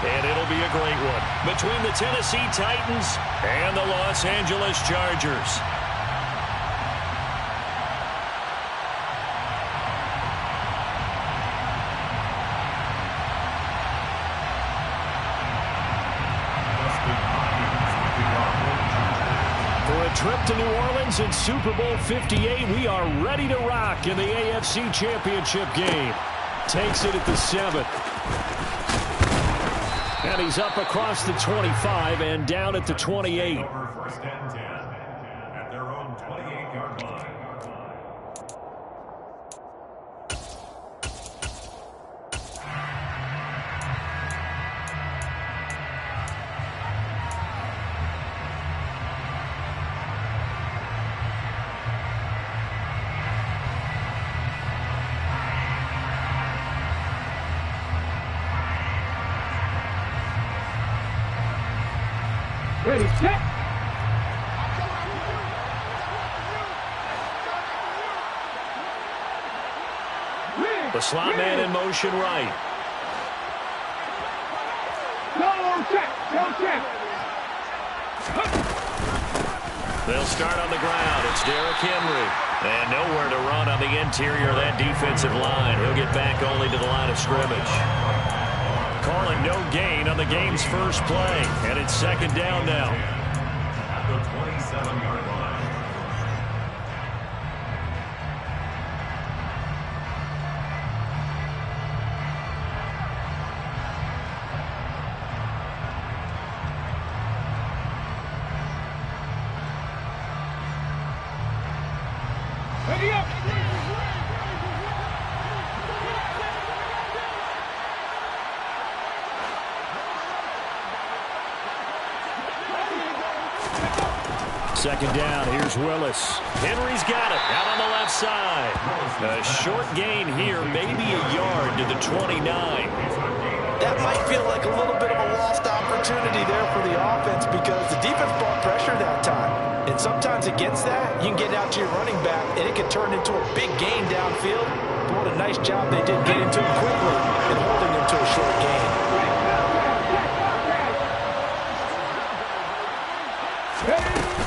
And it'll be a great one between the Tennessee Titans and the Los Angeles Chargers. Trip to New Orleans in Super Bowl 58. We are ready to rock in the AFC Championship game. Takes it at the 7. And he's up across the 25 and down at the 28. First and 10 at their own 28-yard line. Ready, set. The slot man in motion right. No check, no check. They'll start on the ground. It's Derrick Henry. And nowhere to run on the interior of that defensive line. He'll get back only to the line of scrimmage. Calling no gain on the game's first play. And it's second down now. At the 27-yard line. Ready up. Second down, here's Willis. Henry's got it, out on the left side. A short gain here, maybe a yard to the 29. That might feel like a little bit of a lost opportunity there for the offense because the defense brought pressure that time. And sometimes against that, you can get out to your running back, and it can turn into a big gain downfield. But what a nice job they did getting to him quickly and holding him to a short gain.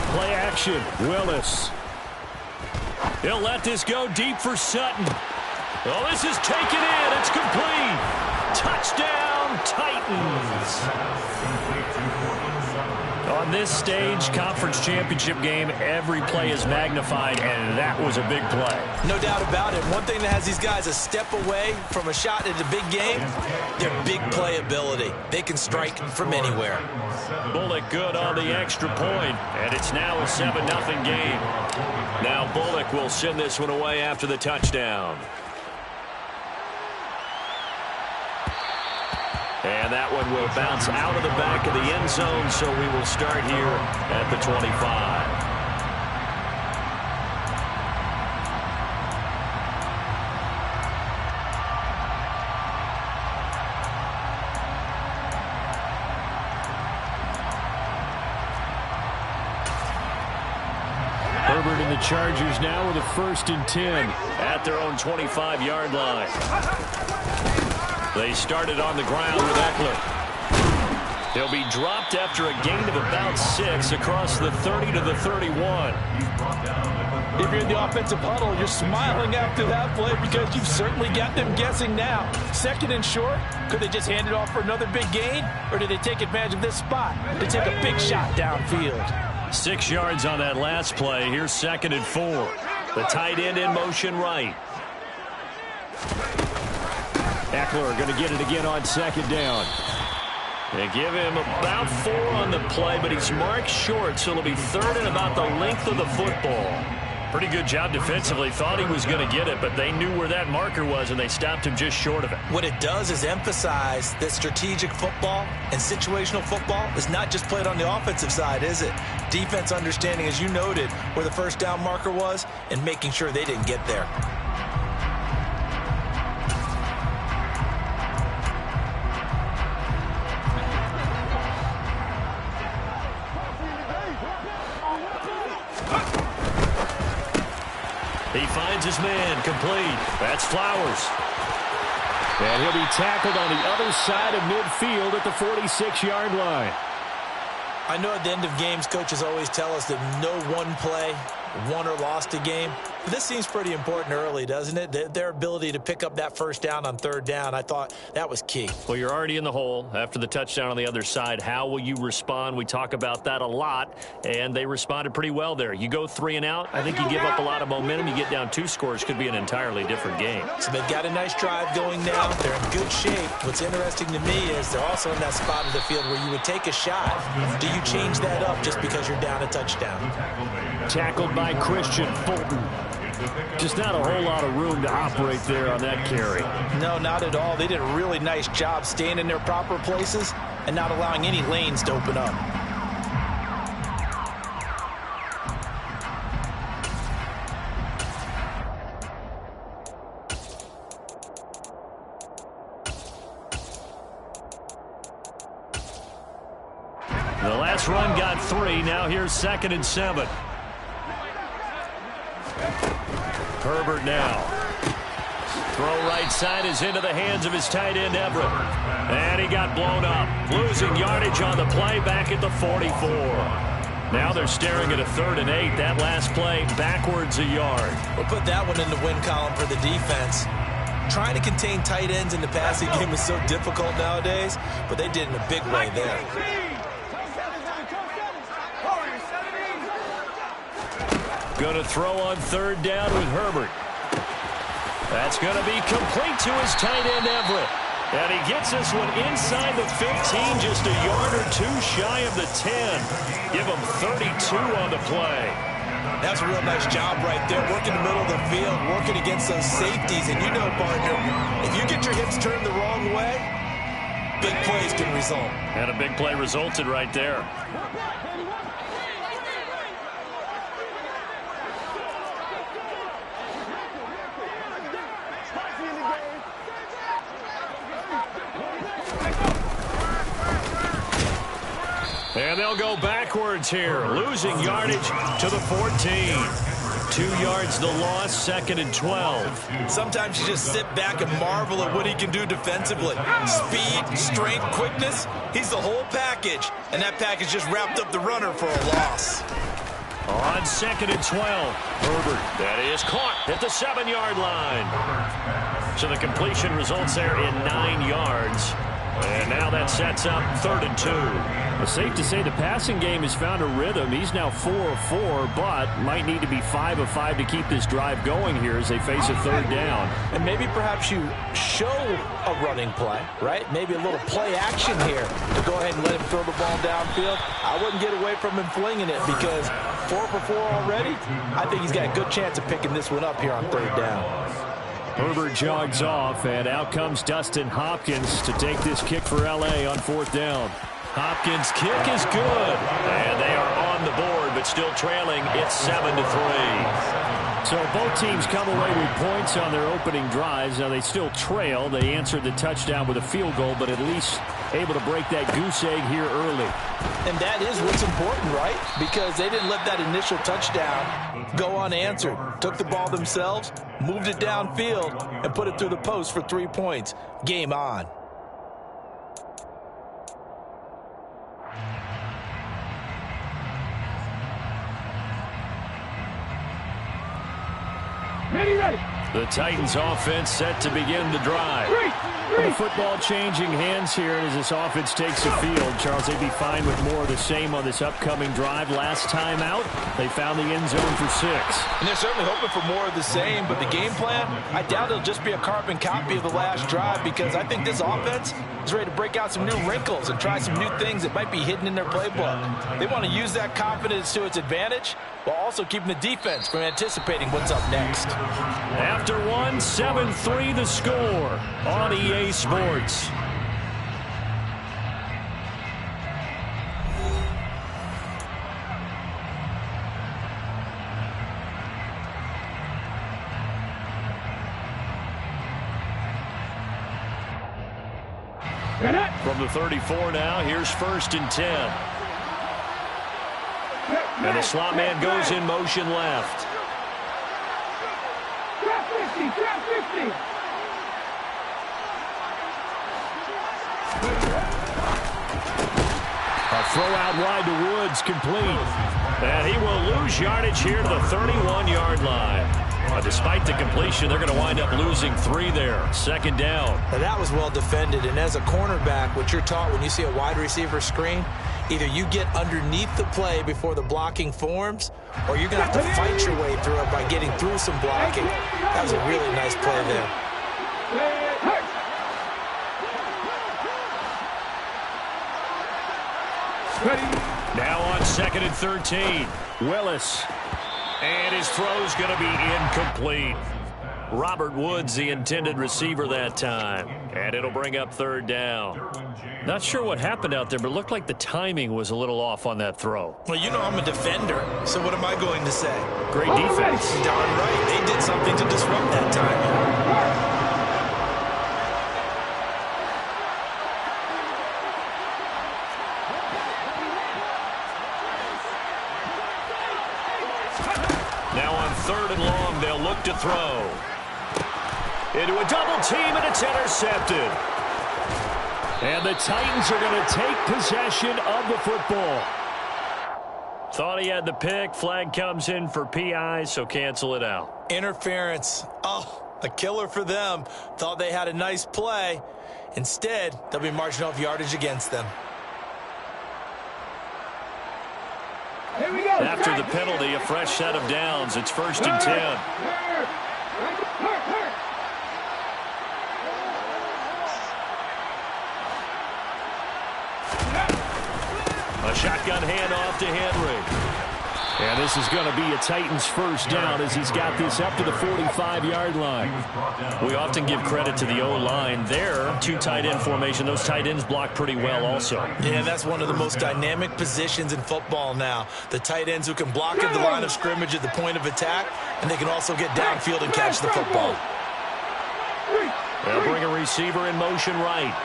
Play action, Willis. He'll let this go deep for Sutton. Oh, this is taken in. It's complete. Touchdown, Titans. On this stage, conference championship game, every play is magnified, and that was a big play. No doubt about it. One thing that has these guys a step away from a shot at a big game, their big play ability. They can strike from anywhere. Bullock good on the extra point, and it's now a 7-0 game. Now Bullock will send this one away after the touchdown. And that one will bounce out of the back of the end zone, so we will start here at the 25. Herbert and the Chargers now with a 1st and 10 at their own 25-yard line. They started on the ground with Eckler. He'll be dropped after a gain of about 6 across the 30 to the 31. If you're in the offensive huddle, you're smiling after that play because you've certainly got them guessing now. 2nd and short, could they just hand it off for another big gain? Or did they take advantage of this spot to take a big shot downfield? 6 yards on that last play. Here's 2nd and 4. The tight end in motion right. Eckler going to get it again on 2nd down. They give him about 4 on the play, but he's marked short, so it'll be 3rd and about the length of the football. Pretty good job defensively. Thought he was going to get it, but they knew where that marker was, and they stopped him just short of it. What it does is emphasize that strategic football and situational football is not just played on the offensive side, is it? Defense understanding, as you noted, where the 1st down marker was and making sure they didn't get there. He finds his man complete. That's Flowers. And he'll be tackled on the other side of midfield at the 46-yard line. I know at the end of games, coaches always tell us that no one play won or lost a game. But this seems pretty important early, doesn't it? Their ability to pick up that first down on third down, I thought that was key. Well, you're already in the hole after the touchdown on the other side. How will you respond? We talk about that a lot, and they responded pretty well there. You go 3 and out, I think you give up a lot of momentum. You get down 2 scores, could be an entirely different game. So they've got a nice drive going now. They're in good shape. What's interesting to me is they're also in that spot of the field where you would take a shot. Do you change that up just because you're down a touchdown? Tackled by Christian Fulton. Just not a whole lot of room to operate there on that carry. No, not at all. They did a really nice job staying in their proper places and not allowing any lanes to open up. The last run got 3. Now here's 2nd and 7. Herbert now. Throw right side is into the hands of his tight end, Everett. And he got blown up. Losing yardage on the play back at the 44. Now they're staring at a 3rd and 8. That last play backwards a yard. We'll put that one in the win column for the defense. Trying to contain tight ends in the passing game is so difficult nowadays, but they did in a big way there. Going to throw on 3rd down with Herbert. That's going to be complete to his tight end, Everett. And he gets this one inside the 15, just a yard or 2 shy of the 10. Give him 32 on the play. That's a real nice job right there, working the middle of the field, working against those safeties. And you know, partner, if you get your hips turned the wrong way, big plays can result. And a big play resulted right there. And they'll go backwards here, losing yardage to the 14. 2 yards the loss, 2nd and 12. Sometimes you just sit back and marvel at what he can do defensively. Speed, strength, quickness, he's the whole package. And that package just wrapped up the runner for a loss. On 2nd and 12, Herbert, that is caught at the 7-yard line. So the completion results there in 9 yards. And now that sets up 3rd and 2. It's safe to say the passing game has found a rhythm. He's now 4 of 4, but might need to be 5 of 5 to keep this drive going here as they face a 3rd down. And maybe perhaps you show a running play, right? Maybe a little play action here to go ahead and let him throw the ball downfield. I wouldn't get away from him flinging it because 4 for 4 already. I think he's got a good chance of picking this one up here on 3rd down. Herbert jogs off, and out comes Dustin Hopkins to take this kick for L.A. on 4th down. Hopkins' kick is good, and they are on the board, but still trailing. It's 7-3. So both teams come away with points on their opening drives. Now they still trail. They answered the touchdown with a field goal, but at least able to break that goose egg here early. And that is what's important, right? Because they didn't let that initial touchdown go unanswered. Took the ball themselves, moved it downfield, and put it through the post for 3 points. Game on. Ready. The Titans offense set to begin the drive. The football changing hands here as this offense takes the field. Charles, they'd be fine with more of the same on this upcoming drive. Last time out, they found the end zone for 6. And they're certainly hoping for more of the same, but the game plan, I doubt it'll just be a carbon copy of the last drive because I think this offense is ready to break out some new wrinkles and try some new things that might be hidden in their playbook. They want to use that confidence to its advantage while also keeping the defense from anticipating what's up next. After 1, 7-3 the score on EA Sports. From the 34 now, here's 1st and 10. And the slot man goes in motion left. Trap 50. throw out wide to Woods, complete. And he will lose yardage here to the 31-yard line. Despite the completion, they're going to wind up losing 3 there. Second down. Now that was well defended, and as a cornerback, what you're taught when you see a wide receiver screen, either you get underneath the play before the blocking forms, or you're going to have to fight your way through it by getting through some blocking. That was a really nice play there. Now on 2nd and 13, Willis. And his throw's going to be incomplete. Robert Woods, the intended receiver that time. And it'll bring up 3rd down. Not sure what happened out there, but it looked like the timing was a little off on that throw. Well, you know I'm a defender, so what am I going to say? Great defense. Darn right. They did something to disrupt that timing. Now on 3rd and long, they'll look to throw. Into a double team, and it's intercepted. And the Titans are going to take possession of the football. Thought he had the pick. Flag comes in for PI, so cancel it out. Interference. Oh, a killer for them. Thought they had a nice play. Instead, they'll be marching off yardage against them. Here we go. After the penalty, a fresh set of downs. It's 1st and 10. A shotgun handoff to Henry. And this is going to be a Titans 1st down as he's got this up to the 45-yard line. We often give credit to the O-line. There, 2 tight end formation. Those tight ends block pretty well also. Yeah, that's one of the most dynamic positions in football now. The tight ends who can block at the line of scrimmage at the point of attack, and they can also get downfield and catch the football. They'll bring a receiver in motion right.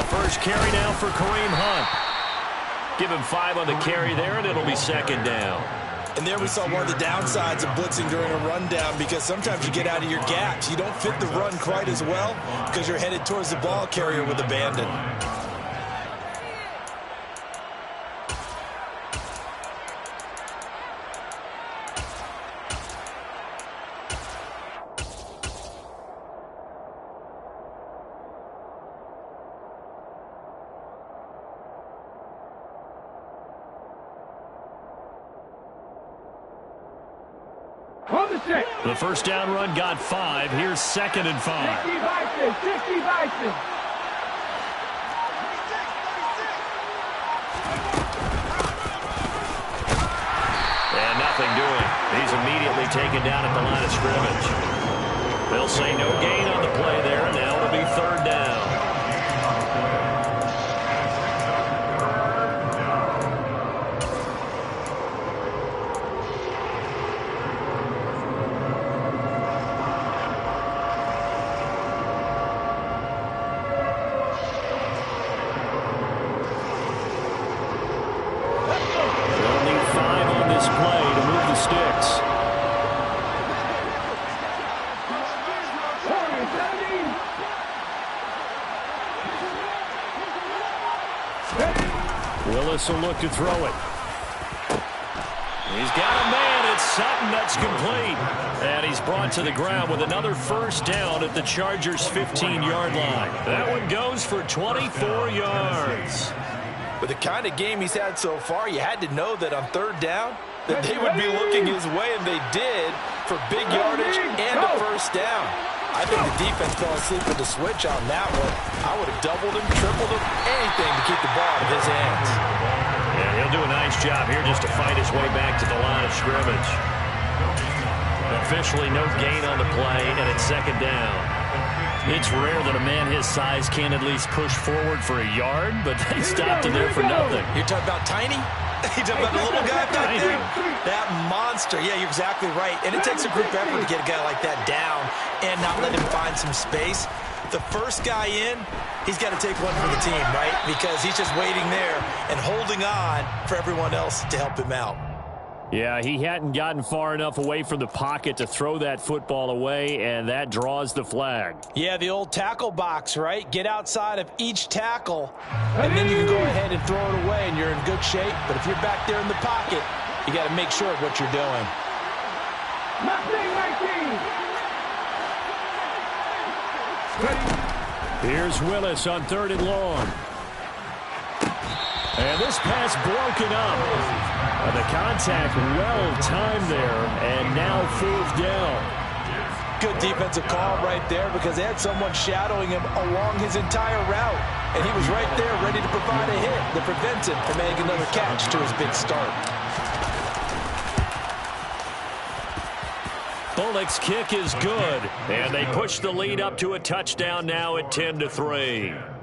First carry now for Kareem Hunt. Give him 5 on the carry there, and it'll be 2nd down. And there we saw one of the downsides of blitzing during a rundown, because sometimes you get out of your gaps. You don't fit the run quite as well because you're headed towards the ball carrier with abandon. The 1st down run got 5. Here's 2nd and 5. 60 Bison. And nothing doing. He's immediately taken down at the line of scrimmage. They'll say no gain on the play there, and now it'll be 3rd down. Willis will look to throw it. He's got a man. It's Sutton that's complete. And he's brought to the ground with another 1st down at the Chargers' 15-yard line. That one goes for 24 yards. With the kind of game he's had so far, you had to know that on 3rd down that they would be looking his way, and they did, for big yardage and a 1st down. I think the defense fell asleep with the switch on that one. I would have doubled him, tripled him, anything to keep the ball out of his hands. Yeah, he'll do a nice job here just to fight his way back to the line of scrimmage. Officially no gain on the play, and it's 2nd down. It's rare that a man his size can at least push forward for a yard, but they stopped him there for nothing. You're talking about Tiny? You're talking about the little guy back there? That monster. Yeah, you're exactly right. And it takes a group effort to get a guy like that down and not let him find some space. The first guy in, he's got to take one for the team, right? Because he's just waiting there and holding on for everyone else to help him out. Yeah, he hadn't gotten far enough away from the pocket to throw that football away, and that draws the flag. Yeah, the old tackle box, right? Get outside of each tackle, and then you can go ahead and throw it away, and you're in good shape. But if you're back there in the pocket, you got to make sure of what you're doing. Here's Willis on 3rd and long. And this pass broken up. The contact well-timed there, and now 4th down. Good defensive call right there because they had someone shadowing him along his entire route, and he was right there ready to provide a hit that prevents him from making another catch to his big start. Bullock's kick is good, and they push the lead up to a touchdown now at 10-3.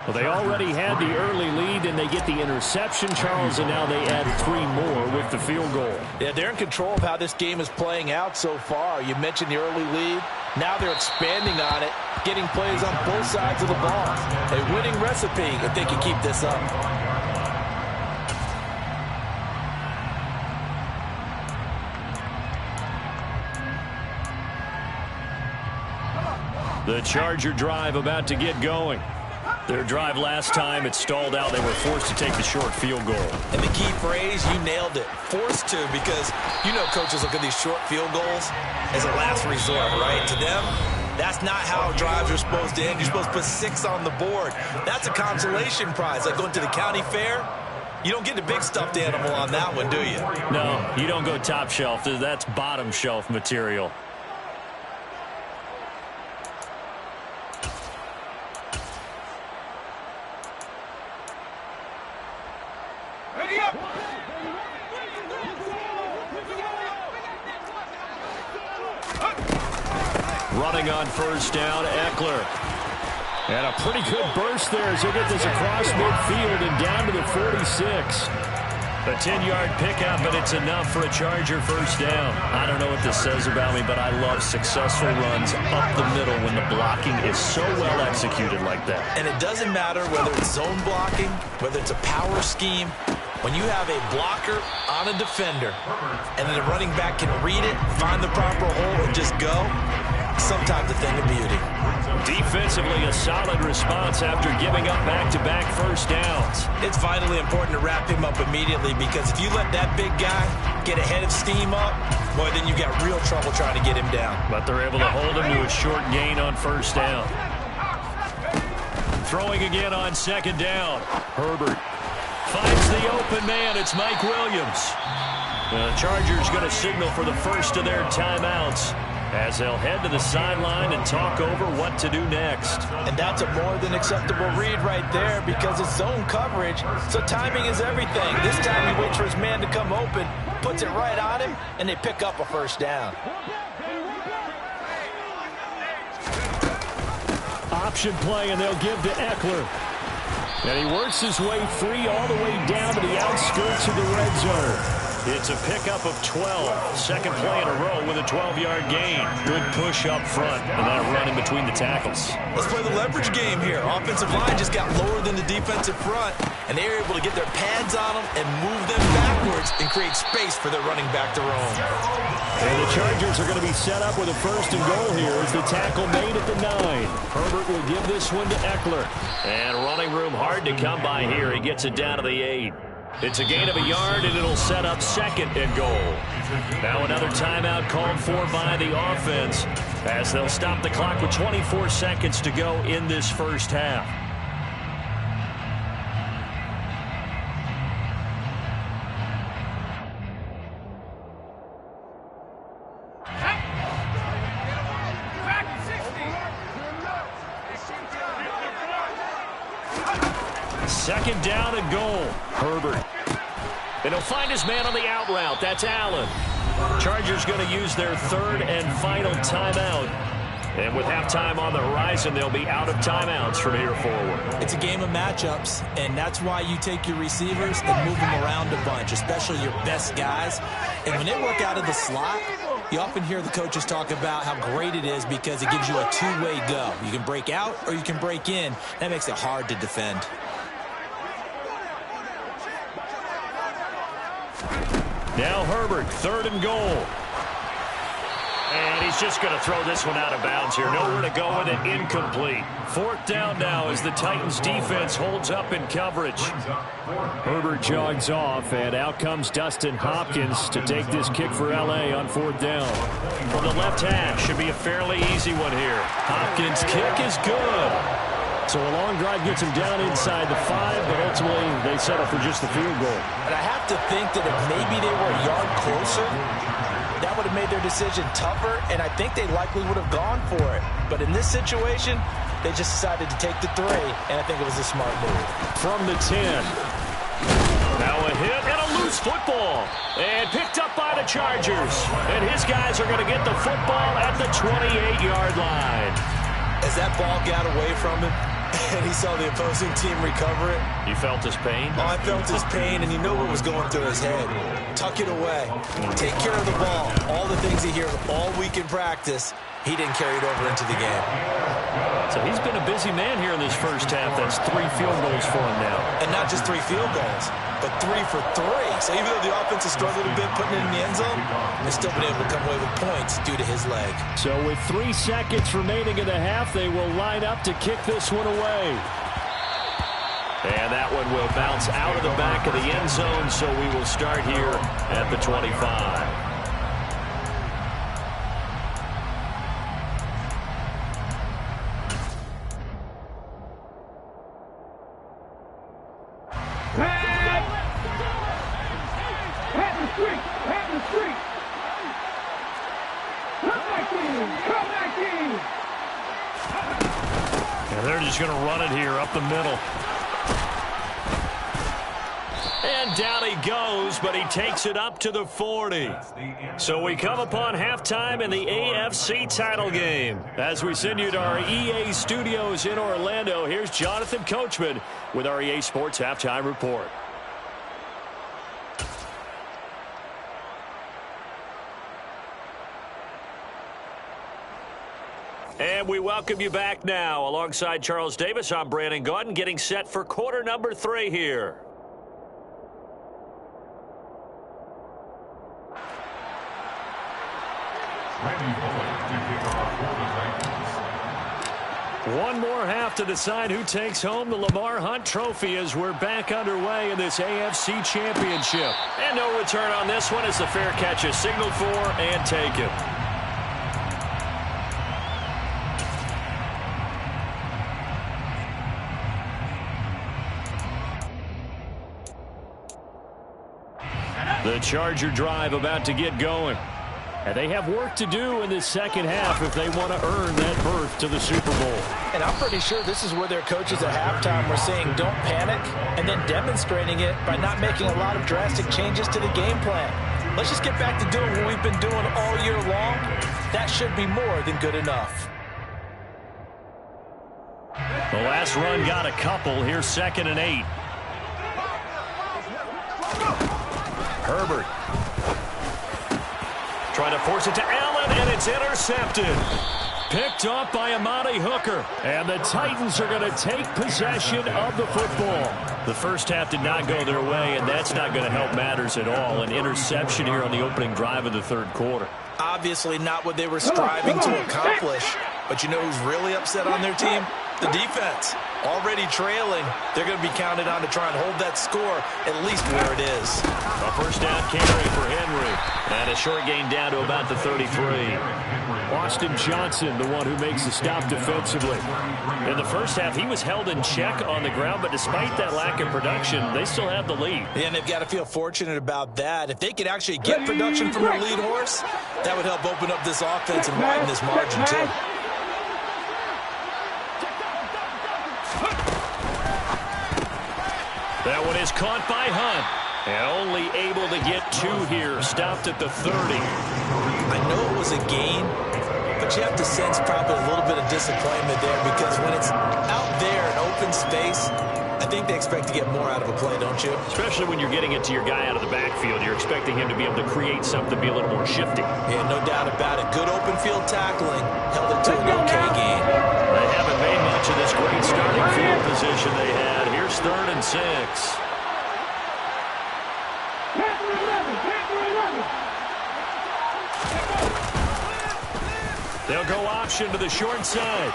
Well, they already had the early lead, and they get the interception, Charles, and now they add 3 more with the field goal. Yeah, they're in control of how this game is playing out so far. You mentioned the early lead. Now they're expanding on it, getting plays on both sides of the ball. A winning recipe if they can keep this up. The Charger drive about to get going. Their drive last time, it stalled out. They were forced to take the short field goal. And the key phrase, you nailed it. Forced to, because you know coaches look at these short field goals as a last resort, right? To them, that's not how drives are supposed to end. You're supposed to put 6 on the board. That's a consolation prize. Like going to the county fair, you don't get the big stuffed animal on that one, do you? No, you don't go top shelf. That's bottom shelf material. Running on 1st down, Eckler. And a pretty good burst there as he'll get this across midfield and down to the 46. A 10-yard pickup, but it's enough for a Charger 1st down. I don't know what this says about me, but I love successful runs up the middle when the blocking is so well executed like that. And it doesn't matter whether it's zone blocking, whether it's a power scheme. When you have a blocker on a defender and then the running back can read it, find the proper hole, and just go, sometimes a thing of beauty. Defensively, a solid response after giving up back-to-back 1st downs. It's vitally important to wrap him up immediately because if you let that big guy get ahead of steam up, boy, then you got real trouble trying to get him down. But they're able to hold him to a short gain on 1st down. Throwing again on 2nd down. Herbert finds the open man. It's Mike Williams. The Chargers going to signal for the first of their timeouts as they'll head to the sideline and talk over what to do next. And that's a more than acceptable read right there because it's zone coverage, so timing is everything. This time he waits for his man to come open, puts it right on him, and they pick up a 1st down. Option play, and they'll give to Eckler. And he works his way free all the way down to the outskirts of the red zone. It's a pickup of 12. Second play in a row with a 12-yard gain. Good push up front, and that run in between the tackles. Let's play the leverage game here. Offensive line just got lower than the defensive front, and they were able to get their pads on them and move them backwards and create space for their running back to roam. And the Chargers are going to be set up with a 1st and goal here as the tackle made at the 9. Herbert will give this one to Eckler. And running room hard to come by here. He gets it down to the 8. It's a gain of a yard, and it'll set up 2nd and goal. Now another timeout called for by the offense as they'll stop the clock with 24 seconds to go in this 1st half. Second down and goal. Herbert. And he'll find his man on the out route. That's Allen. Chargers going to use their 3rd and final timeout. And with halftime on the horizon, they'll be out of timeouts from here forward. It's a game of matchups, and that's why you take your receivers and move them around a bunch, especially your best guys. And when they work out of the slot, you often hear the coaches talk about how great it is because it gives you a two-way go. You can break out or you can break in. That makes it hard to defend. Now Herbert, 3rd and goal. And he's just going to throw this one out of bounds here. Nowhere to go with it. Incomplete. 4th down now as the Titans defense holds up in coverage. Herbert jogs off, and out comes Dustin Hopkins to take this kick for L.A. on 4th down. From the left hash, should be a fairly easy one here. Hopkins' kick is good. So a long drive gets him down inside the 5, but ultimately they settle for just the field goal. And I have to think that if maybe they were a yard closer, that would have made their decision tougher, and I think they likely would have gone for it. But in this situation, they just decided to take the 3, and I think it was a smart move. From the 10. Now a hit and a loose football. And picked up by the Chargers. And his guys are going to get the football at the 28-yard line. As that ball got away from him, and he saw the opposing team recover it. You felt his pain? Oh, I felt his pain, and you know what was going through his head. Tuck it away. Take care of the ball. All the things he hears all week in practice, he didn't carry it over into the game. So he's been a busy man here in this first half. That's 3 field goals for him now. And not just 3 field goals, but 3 for 3. So even though the offense has struggled a bit putting it in the end zone, they've still been able to come away with points due to his leg. So with 3 seconds remaining in the half, they will line up to kick this one away. And that one will bounce out of the back of the end zone, so we will start here at the 25. And they're just going to run it here up the middle. And down he goes, but he takes it up to the 40. So we come upon halftime in the AFC title game. As we send you to our EA studios in Orlando, here's Jonathan Coachman with our EA Sports Halftime Report. And we welcome you back now. Alongside Charles Davis, I'm Brandon Gaudin, getting set for quarter number 3 here. One more half to decide who takes home the Lamar Hunt Trophy as we're back underway in this AFC Championship. And no return on this one as the fair catch is signaled for and taken. The Charger drive about to get going. And they have work to do in this second half if they want to earn that berth to the Super Bowl. And I'm pretty sure this is where their coaches at halftime were saying don't panic and then demonstrating it by not making a lot of drastic changes to the game plan. Let's just get back to doing what we've been doing all year long. That should be more than good enough. The last run got a couple. Here's 2nd and 8. Herbert trying to force it to Allen, and it's intercepted. Picked off by Amani Hooker. And the Titans are going to take possession of the football. The first half did not go their way, and that's not going to help matters at all. An interception here on the opening drive of the third quarter. Obviously not what they were striving to accomplish. But you know who's really upset on their team? The defense. Already trailing. They're going to be counted on to try and hold that score at least where it is. A first down carry for Henry. And a short gain down to about the 33. Austin Johnson, the one who makes the stop defensively. In the first half, he was held in check on the ground, but despite that lack of production, they still have the lead. And they've got to feel fortunate about that. If they could actually get production from their lead horse, that would help open up this offense and widen this margin too. That one is caught by Hunt. And only able to get 2 here. Stopped at the 30. I know it was a gain, but you have to sense probably a little bit of disappointment there because when it's out there in open space, I think they expect to get more out of a play, don't you? Especially when you're getting it to your guy out of the backfield. You're expecting him to be able to create something, be a little more shifty. Yeah, no doubt about it. Good open field tackling. Held it to an okay gain. They haven't made much of this great starting field position they had. Here's 3rd and 6. They'll go option to the short side.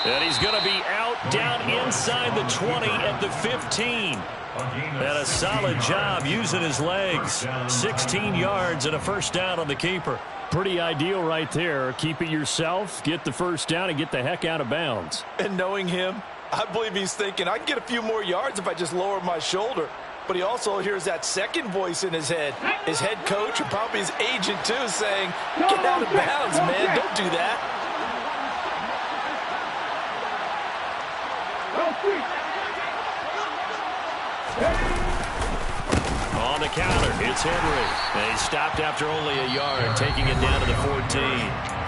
And he's going to be out down inside the 20 at the 15. And a solid job using his legs. 16 yards and a first down on the keeper. Pretty ideal right there. Keep it yourself, get the first down, and get the heck out of bounds. And knowing him, I believe he's thinking, I can get a few more yards if I just lower my shoulder. But he also hears that second voice in his head. His head coach and probably his agent, too, saying, get out of bounds, man. Don't do that. On the counter, it's Henry. And he stopped after only a yard, taking it down to the 14.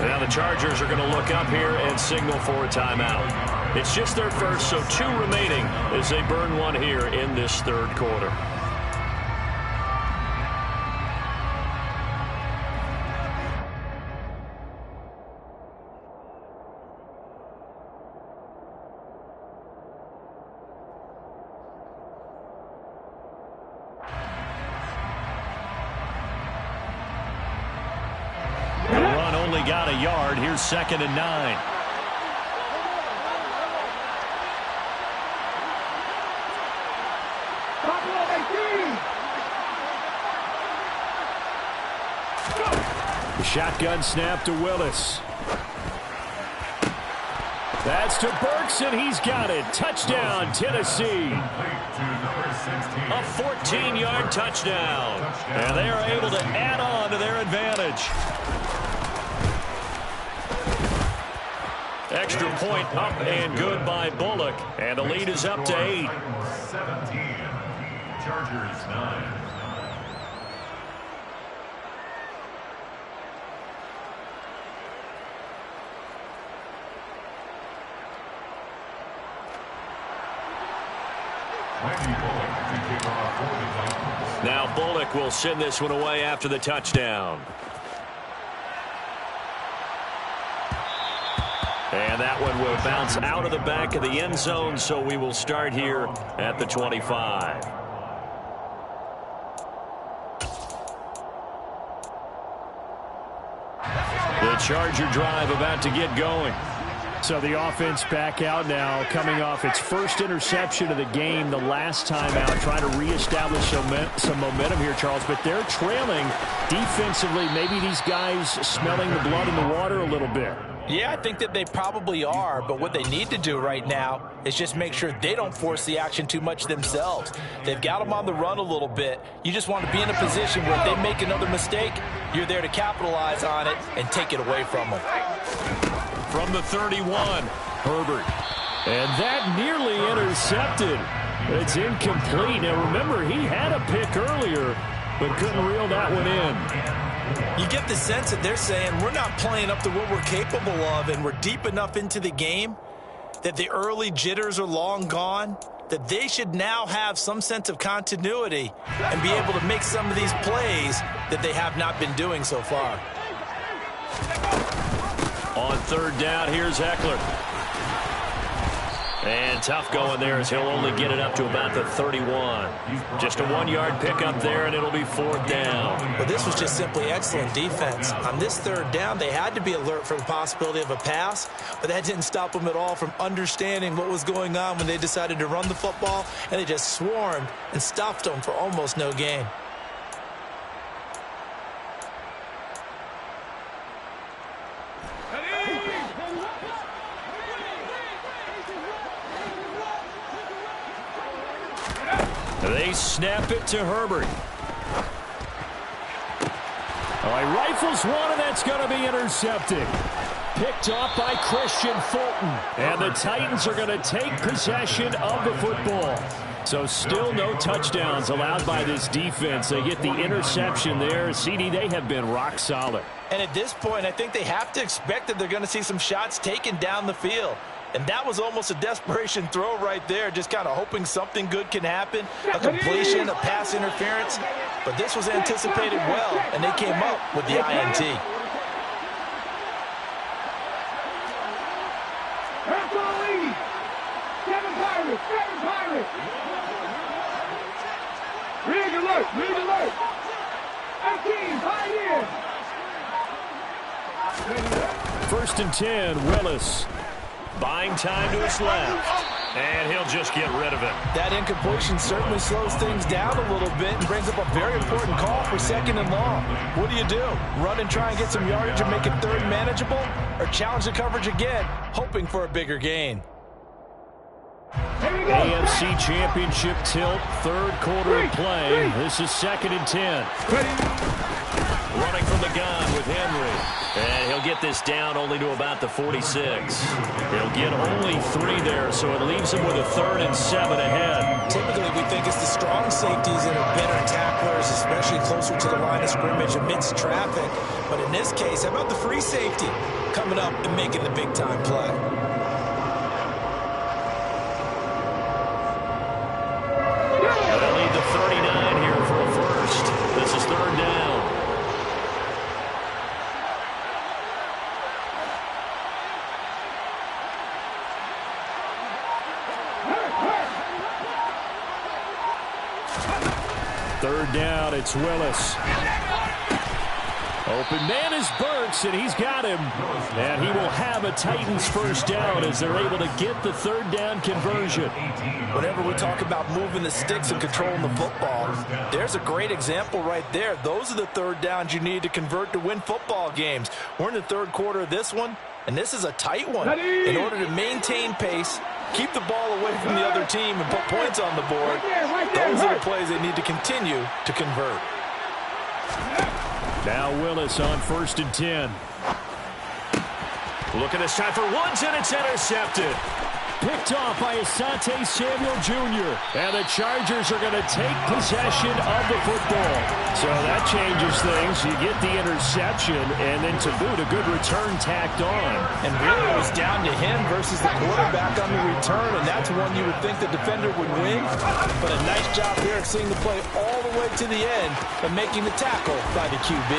Now the Chargers are going to look up here and signal for a timeout. It's just their first, so 2 remaining as they burn one here in this third quarter. Got a yard. Here's 2nd and 9. The shotgun snap to Willis. That's to Burks, and he's got it. Touchdown, Tennessee. A 14-yard touchdown. And they are able to add on to their advantage. Extra point up and good by Bullock. And the lead is up to 8. 17. Chargers 9. Now Bullock will send this one away after the touchdown. And that one will bounce out of the back of the end zone, so we will start here at the 25. The Charger drive about to get going. So the offense back out now, coming off its first interception of the game the last time out, trying to reestablish some momentum here, Charles. But they're trailing defensively. Maybe these guys smelling the blood in the water a little bit. Yeah, I think that they probably are, but what they need to do right now is just make sure they don't force the action too much themselves. They've got them on the run a little bit. You just want to be in a position where if they make another mistake, you're there to capitalize on it and take it away from them. From the 31, Herbert. And that nearly intercepted. It's incomplete. Now, remember, he had a pick earlier, but couldn't reel that one in. You get the sense that they're saying we're not playing up to what we're capable of, and we're deep enough into the game that the early jitters are long gone, that they should now have some sense of continuity and be able to make some of these plays that they have not been doing so far. On 3rd down, here's Eckler. And tough going there as he'll only get it up to about the 31. Just a 1-yard pickup there, and it'll be 4th down. Well, this was just simply excellent defense. On this 3rd down, they had to be alert for the possibility of a pass, but that didn't stop them at all from understanding what was going on when they decided to run the football, and they just swarmed and stuffed them for almost no gain. They snap it to Herbert. All right, rifles one, and that's going to be intercepted. Picked off by Christian Fulton. And the Titans are going to take possession of the football. So still no touchdowns allowed by this defense. They get the interception there. CD, they have been rock solid. And at this point, I think they have to expect that they're going to see some shots taken down the field. And that was almost a desperation throw right there, just kind of hoping something good can happen, a completion, a pass interference. But this was anticipated well, and they came up with the INT. Rig alert, rig alert. 18, high in. First and 10, Willis. Buying time to his left. And he'll just get rid of it. That incompletion certainly slows things down a little bit and brings up a very important call for 2nd and long. What do? Run and try and get some yardage and make it 3rd manageable? Or challenge the coverage again, hoping for a bigger gain? AFC Championship tilt, 3rd quarter of play. This is 2nd and 10. Running from the gun with Henry. And he'll get this down only to about the 46. He'll get only 3 there, so it leaves him with a 3rd and 7 ahead. Typically, we think it's the strong safeties that are better tacklers, especially closer to the line of scrimmage amidst traffic. But in this case, how about the free safety coming up and making the big-time play? They'll need the 39 here for a first. This is 3rd down. Third down, it's Willis. Open man is Burks, and he's got him. And he will have a Titans first down as they're able to get the 3rd down conversion. Whenever we talk about moving the sticks and controlling the football, there's a great example right there. Those are the 3rd downs you need to convert to win football games. We're in the 3rd quarter of this one, and this is a tight one. In order to maintain pace, keep the ball away from the other team, and put points on the board, those are the plays they need to continue to convert. Now Willis on 1st and 10. Look at this time for Woods, and it's intercepted. Picked off by Asante Samuel Jr. And the Chargers are going to take possession of the football. So that changes things. You get the interception, and then to boot, a good return tacked on. And really it was down to him versus the quarterback on the return, and that's one you would think the defender would win. But a nice job there of seeing the play all the way to the end and making the tackle by the QB.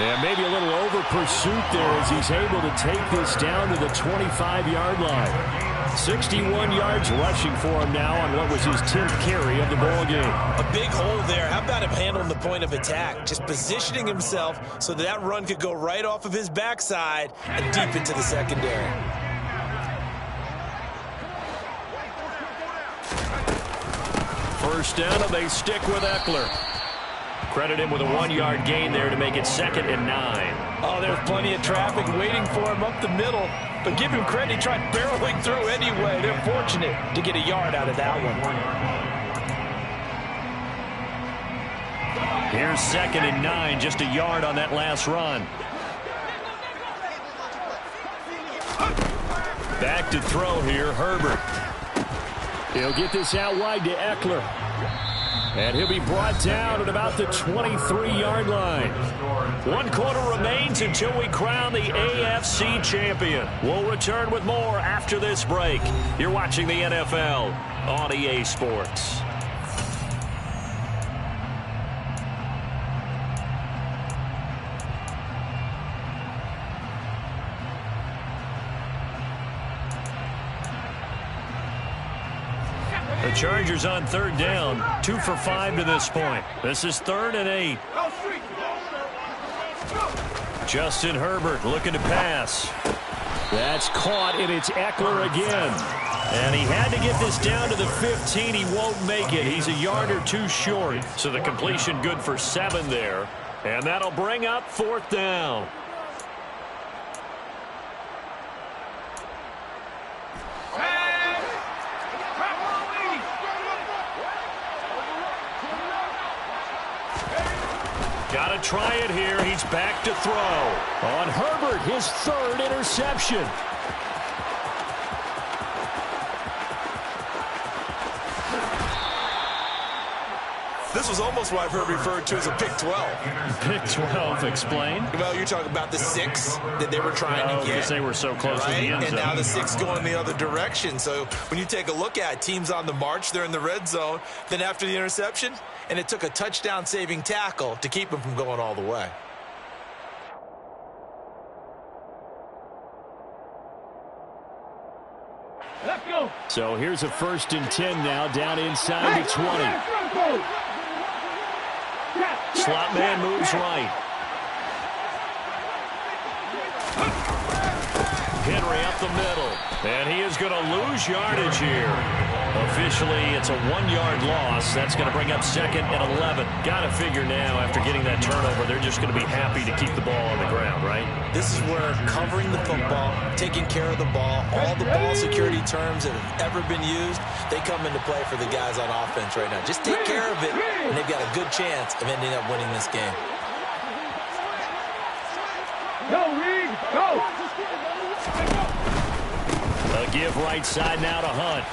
Yeah, maybe a little over pursuit there as he's able to take this down to the 25-yard line. 61 yards rushing for him now on what was his 10th carry of the ball game. A big hole there. How about him handling the point of attack? Just positioning himself so that run could go right off of his backside and deep into the secondary. First down, and they stick with Eckler. Credit him with a 1-yard gain there to make it 2nd and 9. Oh, there's plenty of traffic waiting for him up the middle. But give him credit, he tried barreling through anyway. They're fortunate to get a yard out of that one. Here's 2nd and 9, just a yard on that last run. Back to throw here, Herbert. He'll get this out wide to Eckler. And he'll be brought down at about the 23-yard line. 1 quarter remains until we crown the AFC champion. We'll return with more after this break. You're watching the NFL on EA Sports. The Chargers on 3rd down, 2 for 5 to this point. This is 3rd and 8. Justin Herbert looking to pass. That's caught, and it's Eckler again. And he had to get this down to the 15. He won't make it. He's a yard or 2 short. So the completion good for 7 there. And that'll bring up 4th down. Got to try it here. He's back to throw. On Herbert, his 3rd interception. This was almost what I've heard referred to as a Pick 12. Pick 12, explain. Well, you're talking about the 6 that they were trying to get. Because they were so close to the end zone. And now the 6 going the other direction. So when you take a look at teams on the march, they're in the red zone. Then after the interception, and it took a touchdown-saving tackle to keep them from going all the way. Let's go. So here's a 1st and 10 now, down inside the 20. Slot man moves right. Henry up the middle. And he is going to lose yardage here. Officially, it's a 1-yard loss. That's going to bring up 2nd and 11. Got to figure now, after getting that turnover, they're just going to be happy to keep the ball on the ground, right? This is where covering the football, taking care of the ball, all the ball security terms that have ever been used, they come into play for the guys on offense right now. Just take care of it, and they've got a good chance of ending up winning this game. Go, Reed, go! A give right side now to Hunt.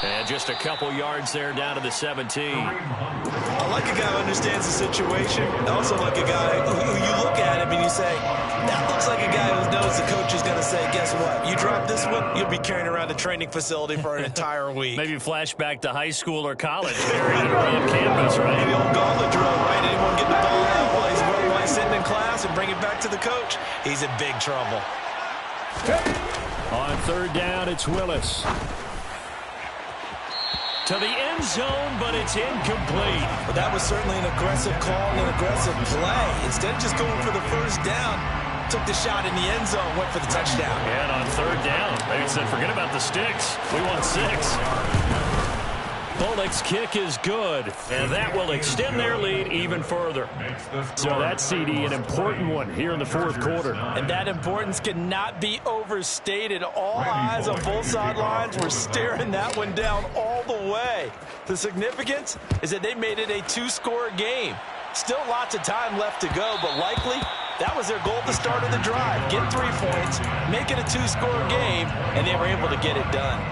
And just a couple yards there down to the 17. I like a guy who understands the situation. I also like a guy who you look at him and you say, that looks like a guy who knows the coach is going to say, guess what? You drop this one, you'll be carrying around a training facility for an entire week. Maybe flashback to high school or college, carrying it around campus, right? Maybe old gauntlet drill, right? Anyone get the ball out while he's sitting in class and bring it back to the coach? He's in big trouble. On 3rd down, it's Willis. To the end zone, but it's incomplete. But that was certainly an aggressive call and an aggressive play. Instead of just going for the first down, took the shot in the end zone, went for the touchdown. And on 3rd down, they said, forget about the sticks. We want 6. Bullock's kick is good, and that will extend their lead even further. So that's, CD, an important one here in the 4th quarter. And that importance cannot be overstated. All eyes on both sidelines were staring that one down all the way. The significance is that they made it a 2-score game. Still lots of time left to go, but likely that was their goal at the start of the drive. Get 3 points, make it a 2-score game, and they were able to get it done.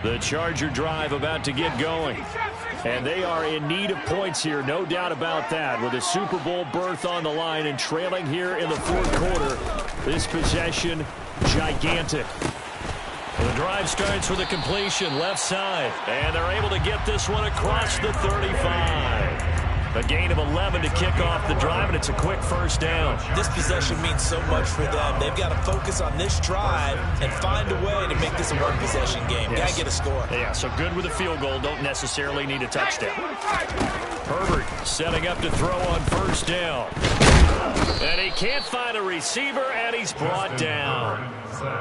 The Charger drive about to get going. And they are in need of points here, no doubt about that. With a Super Bowl berth on the line and trailing here in the 4th quarter. This possession, gigantic. The drive starts with a completion left side. And they're able to get this one across the 35. A gain of 11 to kick off the drive, and it's a quick first down. This possession means so much for them. They've got to focus on this drive and find a way to make this a one-possession game. Yes. Got to get a score. Yeah, so good with a field goal. Don't necessarily need a touchdown. Herbert setting up to throw on 1st down. And he can't find a receiver, and he's brought down.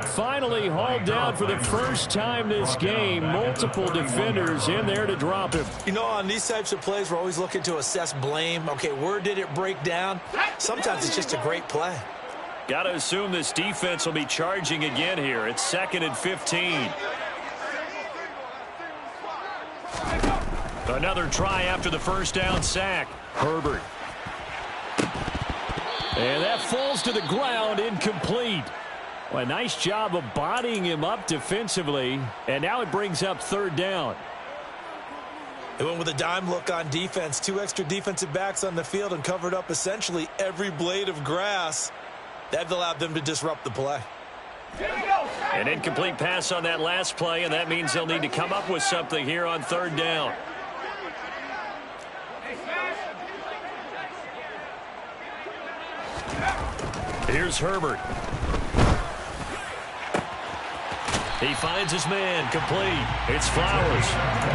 Finally hauled down for the first time this game. Multiple defenders in there to drop him. You know, on these types of plays, we're always looking to assess blame. Okay, where did it break down? Sometimes it's just a great play. Got to assume this defense will be charging again here. It's 2nd and 15. Another try after the first down sack. Herbert. And that falls to the ground, incomplete. Well, a nice job of bodying him up defensively. And now it brings up 3rd down. They went with a dime look on defense. 2 extra defensive backs on the field and covered up essentially every blade of grass. That allowed them to disrupt the play. An incomplete pass on that last play, and that means they'll need to come up with something here on 3rd down. Here's Herbert. He finds his man, complete. It's Flowers.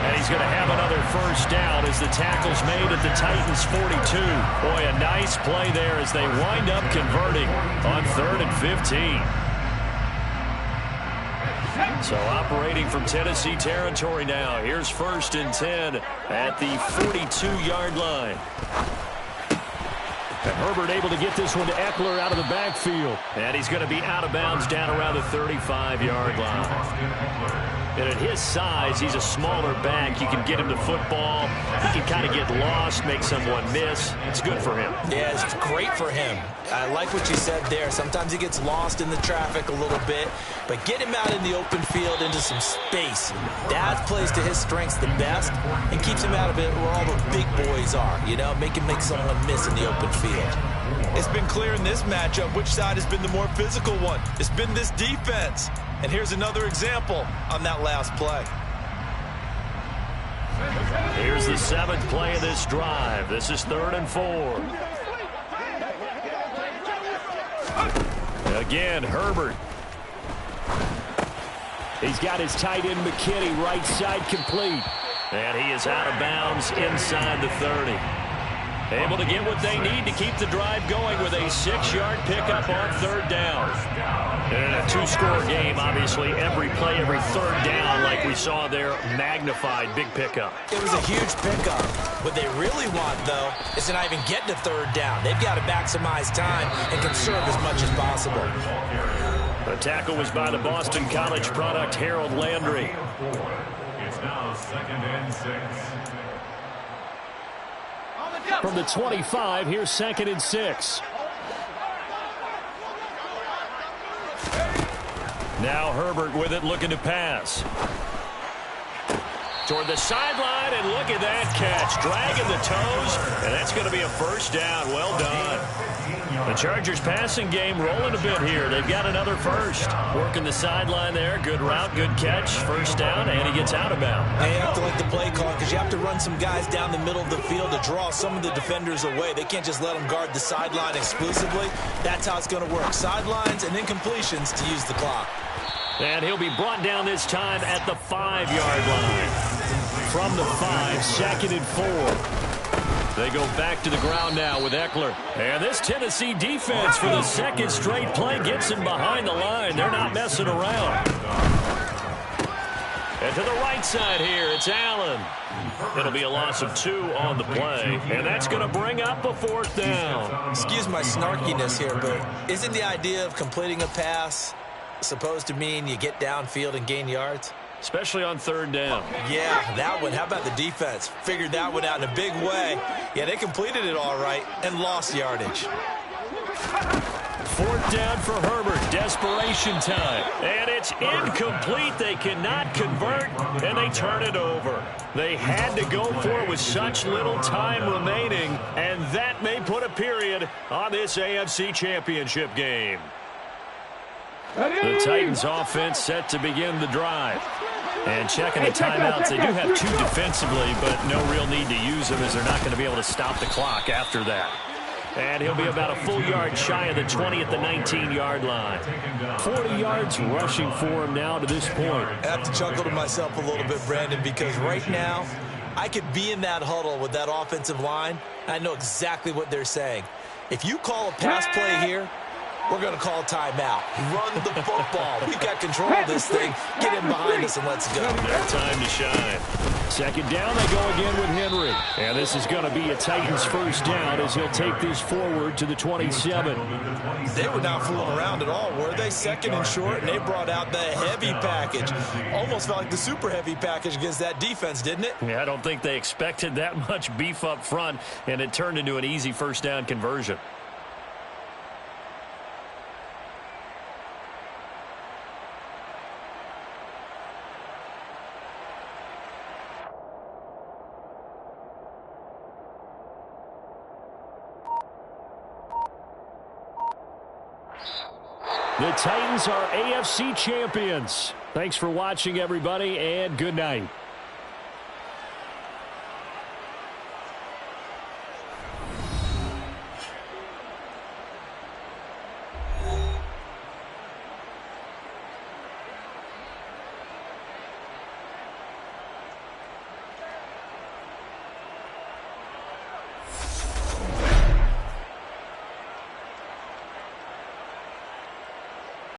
And he's going to have another first down as the tackle's made at the Titans' 42. Boy, a nice play there as they wind up converting on 3rd and 15. So operating from Tennessee territory now. Here's 1st and 10 at the 42-yard line. And Herbert able to get this one to Eckler out of the backfield. And he's going to be out of bounds down around the 35-yard line. And at his size, he's a smaller back. You can get him the football. He can kind of get lost, make someone miss. It's good for him. Yeah, it's great for him. I like what you said there. Sometimes he gets lost in the traffic a little bit, but get him out in the open field into some space. That plays to his strengths the best and keeps him out of it where all the big boys are, you know, make someone miss in the open field. It's been clear in this matchup which side has been the more physical one. It's been this defense. And here's another example on that last play. Here's the 7th play of this drive. This is 3rd and 4. Again, Herbert. He's got his tight end McKinney right side complete. And he is out of bounds inside the 30. Able to get what they need to keep the drive going with a 6-yard pickup on third down. And in a 2-score game, obviously, every play, every third down, like we saw there, magnified, big pickup. It was a huge pickup. What they really want, though, is to not even get to third down. They've got to maximize time and conserve as much as possible. The tackle was by the Boston College product, Harold Landry. It's now 2nd and 6. From the 25, here's 2nd and 6. Now Herbert with it, looking to pass. Toward the sideline, and look at that catch. Dragging the toes, and that's going to be a first down. Well done. The Chargers passing game rolling a bit here. They've got another first. Working the sideline there. Good route, good catch. First down, and he gets out of bounds. They have to like the play call because you have to run some guys down the middle of the field to draw some of the defenders away. They can't just let them guard the sideline exclusively. That's how it's going to work. Sidelines and then completions to use the clock. And he'll be brought down this time at the 5-yard line. From the 5, 2nd and 4. They go back to the ground now with Eckler. And this Tennessee defense for the second straight play gets him behind the line. They're not messing around. And to the right side here, it's Allen. It'll be a loss of 2 on the play. And that's going to bring up a 4th down. Excuse my snarkiness here, but isn't the idea of completing a pass supposed to mean you get downfield and gain yards? Especially on 3rd down. Yeah, that one. How about the defense? Figured that one out in a big way. Yeah, they completed it all right and lost yardage. 4th down for Herbert. Desperation time. And it's incomplete. They cannot convert, and they turn it over. They had to go for it with such little time remaining, and that may put a period on this AFC Championship game. The Titans offense set to begin the drive. And checking the timeouts, they do have 2 defensively, but no real need to use them as they're not going to be able to stop the clock after that. And he'll be about a full yard shy of the 20 at the 19-yard line. 40 yards rushing for him now to this point. I have to chuckle to myself a little bit, Brandon, because right now I could be in that huddle with that offensive line. I know exactly what they're saying. If you call a pass play here, we're going to call timeout. Run the football. We've got control of this thing. Get in behind us and let's go. Their time to shine. 2nd down, they go again with Henry. And this is going to be a Titans first down as he'll take this forward to the 27. They were not fooling around at all, were they? 2nd and short, and they brought out the heavy package. Almost felt like the super heavy package against that defense, didn't it? Yeah, I don't think they expected that much beef up front, and it turned into an easy first down conversion. The Titans are AFC champions. Thanks for watching, everybody, and good night.